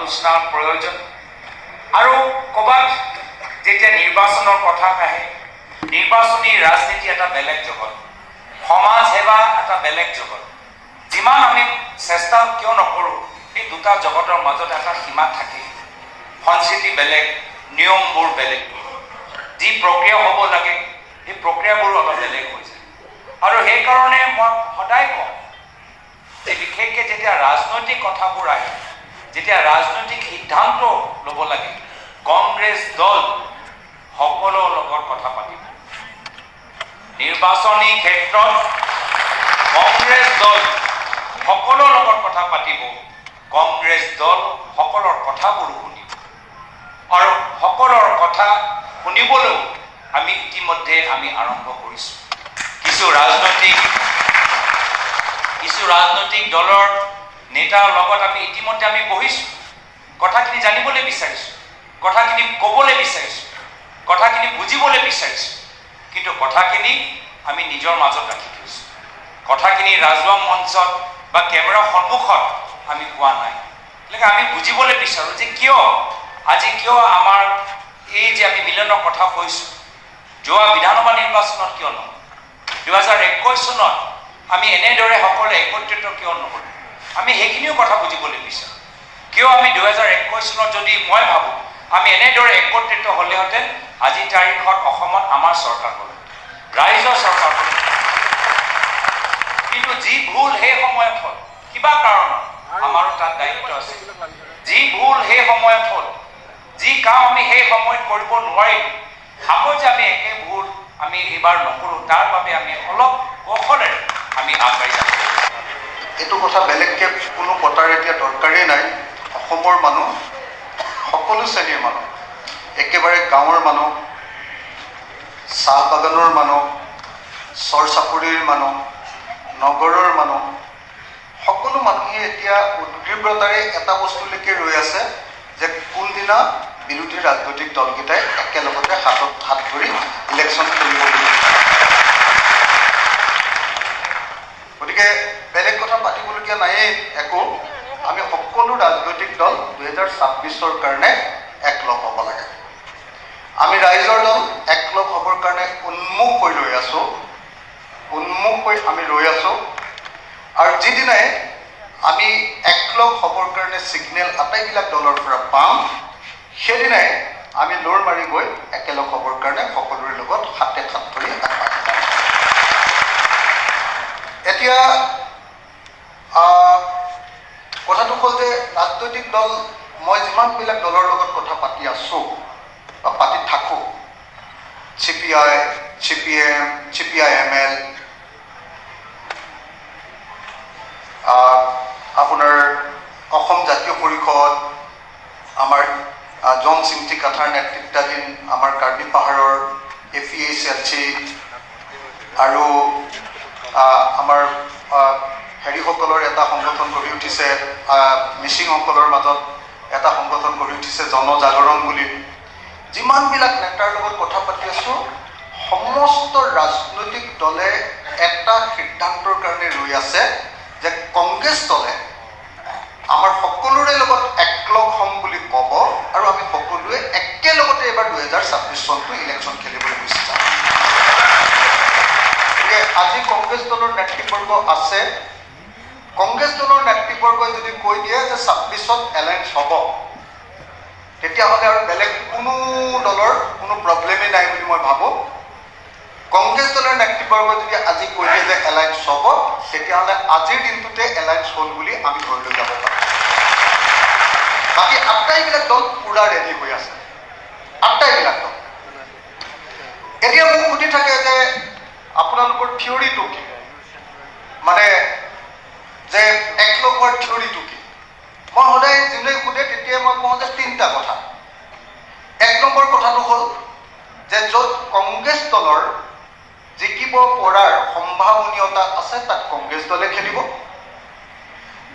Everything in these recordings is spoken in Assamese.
আলোচনাৰ প্ৰয়োজন আৰু ক'ৰবাত যেতিয়া নিৰ্বাচনৰ কথা আহে নিৰ্বাচনী ৰাজনীতি এটা বেলেগ জগত সমাজ সেৱা এটা বেলেগ জগত যিমান আমি চেষ্টা কিয় নকৰোঁ এই দুটা জগতৰ মাজত এটা সীমা থাকে সংস্কৃতি বেলেগ নিয়মবোৰ বেলেগ যি প্ৰক্ৰিয়া হ'ব লাগে এই প্ৰক্ৰিয়াবোৰো অলপ বেলেগ হৈ যায় আৰু সেইকাৰণে মই সদায় কওঁ যে বিশেষকৈ যেতিয়া ৰাজনৈতিক কথাবোৰ আহে যেতিয়া ৰাজনৈতিক সিদ্ধান্ত ল'ব লাগে কংগ্ৰেছ দল সকলৰ লগত কথা পাতিব নিৰ্বাচনী ক্ষেত্ৰত কংগ্ৰেছ দল সকলৰ লগত কথা পাতিব কংগ্ৰেছ দল সকলৰ কথাবোৰ শুনিব আৰু সকলৰ কথা শুনিবলৈও আমি ইতিমধ্যে আমি আৰম্ভ কৰিছোঁ কিছু ৰাজনৈতিক দলৰ নেতাৰ লগত আমি ইতিমধ্যে আমি বহিছোঁ কথাখিনি জানিবলৈ বিচাৰিছোঁ কথাখিনি ক'বলৈ বিচাৰিছোঁ কথাখিনি বুজিবলৈ বিচাৰিছোঁ কিন্তু কথাখিনি আমি নিজৰ মাজত ৰাখি থৈছোঁ কথাখিনি ৰাজহুৱা মঞ্চত বা কেমেৰাৰ সন্মুখত আমি কোৱা নাই গতিকে আমি বুজিবলৈ বিচাৰোঁ যে আজি কিয় আমাৰ এই যে আমি মিলনৰ কথা কৈছোঁ যোৱা বিধানসভা নিৰ্বাচনত কিয় নহয় 2021 চনত আমি এনেদৰে সকলোৱে একত্ৰিত কিয় নহ'লোঁ আমি সেইখিনিও কথা বুজিবলৈ বিচাৰোঁ কিয় আমি 2021 চনত যদি মই ভাবোঁ আমি এনেদৰে একত্ৰিত হ'লেহেঁতেন আজিৰ তাৰিখত অসমত আমাৰ চৰকাৰ হ'ল ৰাইজৰ চৰকাৰ হ'ল কিন্তু যি ভুল সেই সময়ত হ'ল কিবা কাৰণত আমাৰো তাত দায়িত্ব আছে যি ভুল সেই সময়ত হ'ল যি কাম আমি সেই সময়ত কৰিব নোৱাৰিলোঁ ভাবোঁ যে আমি একে ভুল আমি এইবাৰ নকৰোঁ তাৰ বাবে আমি অলপ কৌশলেৰে আমি আগবাঢ়ি যাব এইটো কথা বেলেগকৈ কোনো পতাৰ এতিয়া দৰকাৰেই নাই অসমৰ মানুহ সকলো শ্ৰেণীৰ মানুহ একেবাৰে গাঁৱৰ মানুহ চাহ বাগানৰ মানুহ চৰ চাপৰিৰ মানুহ নগৰৰ মানুহ সকলো মানুহে এতিয়া উদ্গ্ৰীৱতাৰে এটা বস্তুলৈকে ৰৈ আছে যে কোনদিনা বিৰোধী ৰাজনৈতিক দলকেইটাই একেলগতে হাতত হাত ধৰি ইলেকশ্যন খেলিব বুলি গতিকে বেলেগ কথা পাতিবলগীয়া নায়েই একো আমি সকলো ৰাজনৈতিক দল 2026 কাৰণে একলগ হ'ব লাগে আমি ৰাইজৰ দল একলগ হ'বৰ কাৰণে উন্মুখ হৈ আমি ৰৈ আছোঁ আৰু যিদিনাই আমি একলগ হ'বৰ কাৰণে ছিগনেল আটাইবিলাক দলৰ পৰা পাম সেইদিনাই আমি লৰ মাৰি গৈ একেলগ হ'বৰ কাৰণে সকলোৰে লগত হাতে হাত ধৰি আগবাঢ়ি যাম এতিয়া কথাটো হ'ল যে ৰাজনৈতিক দল মই যিমানবিলাক দলৰ লগত কথা পাতি আছোঁ বা পাতি থাকোঁ CPI, CPM, CPIML আপোনাৰ অসম জাতীয় পৰিষদ আমাৰ জন চিমটি কাঠাৰ নেতৃত্বাধীন আমাৰ কাৰ্বি পাহাৰৰ APHLC আৰু আমাৰ হেৰিসকলৰ এটা সংগঠন গঢ়ি উঠিছে মিচিংসকলৰ মাজত এটা সংগঠন গঢ়ি উঠিছে জনজাগৰণ বুলি যিমানবিলাক নেতাৰ লগত কথা পাতি আছোঁ সমস্ত ৰাজনৈতিক দলে এটা সিদ্ধান্তৰ কাৰণে ৰৈ আছে যে কংগ্ৰেছ দলে আমাৰ সকলোৰে লগত একলগ হ'ম বুলি ক'ব আৰু আমি সকলোৱে একেলগতে এবাৰ 2026 চনটো ইলেকশ্যন খেলিবলৈ গুচি যাম গতিকে আজি কংগ্ৰেছ দলৰ নেতৃবৰ্গ আছে কংগ্ৰেছ দলৰ নেতৃবৰ্গই যদি কৈ দিয়ে যে 26ত এলায়েন্স হ'ব তেতিয়াহ'লে আৰু বেলেগ কোনো দলৰ কোনো প্ৰব্লেমেই নাই বুলি মই ভাবোঁ কংগ্ৰেছ দলৰ নেতৃবৰ্গই যদি আজি কৈ দিয়ে যে এলায়েন্স হ'ব তেতিয়াহ'লে আজিৰ দিনটোতে এলায়েন্স হ'ল বুলি আমি ধৰি লৈ যাব পাৰোঁ বাকী আটাইবিলাক দল পূৰা ৰেডি হৈ আছে আটাইবিলাক দল এতিয়া মোক সুধি থাকে যে আপোনালোকৰ থিয়ৰিটো কি মানে যে একলগ হোৱাৰ থিয়ৰিটো কি মই সদায় যোনে সোধে তেতিয়াই মই কওঁ যে তিনিটা কথা এক নম্বৰ কথাটো হ'ল যে য'ত কংগ্ৰেছ দলৰ জিকিব পৰাৰ সম্ভাৱনীয়তা আছে তাত কংগ্ৰেছ দলে খেলিব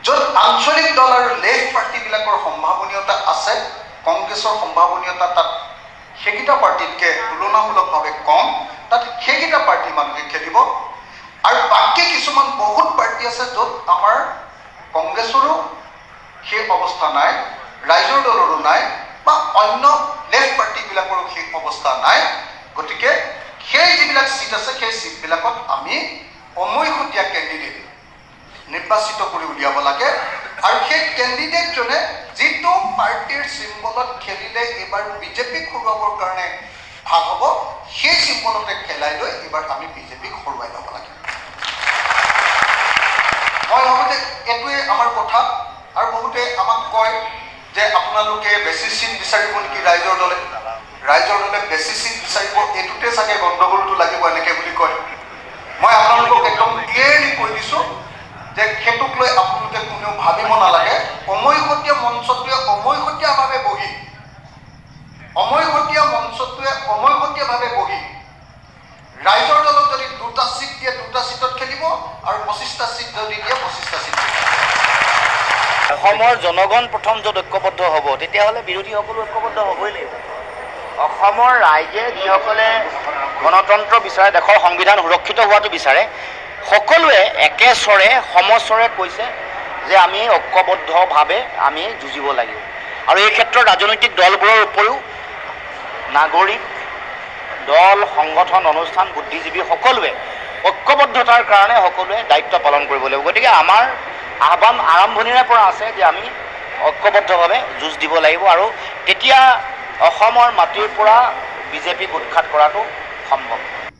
য'ত আঞ্চলিক দল আৰু লেফ্ট পাৰ্টিবিলাকৰ সম্ভাৱনীয়তা আছে কংগ্ৰেছৰ সম্ভাৱনীয়তা তাত সেইকেইটা পাৰ্টিতকৈ তুলনামূলকভাৱে কম তাত সেইকেইটা পাৰ্টি মানুহে খেলিব আৰু বাকী কিছুমান বহুত পাৰ্টি আছে য'ত আমাৰ কংগ্ৰেছৰো সেই অৱস্থা নাই ৰাইজৰ দলৰো নাই বা অন্য লেফ্ট পাৰ্টিবিলাকৰো সেই অৱস্থা নাই। গতিকে সেই যিবিলাক চিট আছে সেই চিটবিলাকত আমি অমৈহতীয়া কেণ্ডিডেট নিৰ্বাচিত কৰি উলিয়াব লাগে আৰু সেই কেণ্ডিডেটজনে যিটো পাৰ্টিৰ চিম্বলত খেলিলে এইবাৰ বিজেপিক হৰুৱাবৰ কাৰণে ভাল হ'ব সেই চিম্বলতে খেলাই লৈ এইবাৰ আমি বিজেপিক হৰুৱাই ল'ব লাগে। মই ভাবোঁ যে এইটোৱে আমাৰ কথা। আৰু বহুতে আমাক কয় যে আপোনালোকে বেছি চিট বিচাৰিব নেকি ৰাইজৰ দলে বেছি চিট বিচাৰিব, এইটোতে চাগে গণ্ডগোলটো লাগিব এনেকৈ বুলি কয়। মই আপোনালোকক একদম ক্লিয়াৰলি কৈ দিছোঁ যে সেইটোক লৈ আপোনালোকে কোনেও ভাবিব নালাগে। অমৈহতীয়া মঞ্চটোৱে অমৈহতীয়াভাৱে বহি ৰাইজৰ দলক যদি 2টা চিট দিয়ে 2টা চিটত খেলিব আৰু 25টা চিট যদি দিয়ে 25টা চিট। অসমৰ জনগণ প্ৰথম য'ত ঐক্যবদ্ধ হ'ব তেতিয়াহ'লে বিৰোধীসকলো ঐক্যবদ্ধ হ'বই লাগিব। অসমৰ ৰাইজে যিসকলে গণতন্ত্ৰ বিচাৰে, দেশৰ সংবিধান সুৰক্ষিত হোৱাটো বিচাৰে, সকলোৱে একেস্বৰে সমস্বৰে কৈছে যে আমি ঐক্যবদ্ধভাৱে আমি যুঁজিব লাগিব। আৰু এই ক্ষেত্ৰত ৰাজনৈতিক দলবোৰৰ উপৰিও নাগৰিক দল, সংগঠন, অনুষ্ঠান, বুদ্ধিজীৱী সকলোৱে ঐক্যবদ্ধতাৰ কাৰণে সকলোৱে দায়িত্ব পালন কৰিব লাগিব। গতিকে আমাৰ আহ্বান আৰম্ভণিৰে পৰা আছে যে আমি ঐক্যবদ্ধভাৱে যুঁজ দিব লাগিব আৰু তেতিয়া অসমৰ মাটিৰ পৰা বিজেপিক উৎখাত কৰাটো সম্ভৱ।